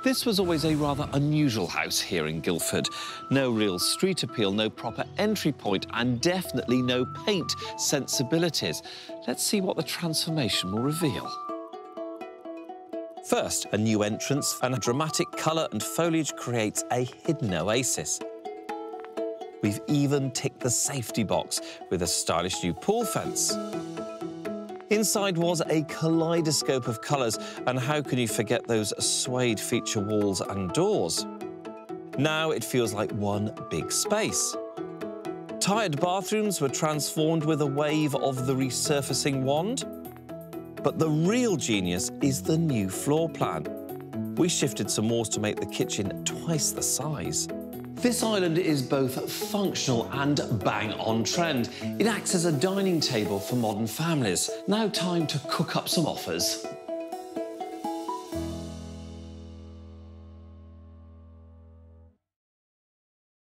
This was always a rather unusual house here in Guildford. No real street appeal, no proper entry point, and definitely no paint sensibilities. Let's see what the transformation will reveal. First, a new entrance and a dramatic colour and foliage creates a hidden oasis. We've even ticked the safety box with a stylish new pool fence. Inside was a kaleidoscope of colours, and how can you forget those suede feature walls and doors? Now it feels like one big space. Tired bathrooms were transformed with a wave of the resurfacing wand. But the real genius is the new floor plan. We shifted some walls to make the kitchen twice the size. This island is both functional and bang on trend. It acts as a dining table for modern families. Now time to cook up some offers.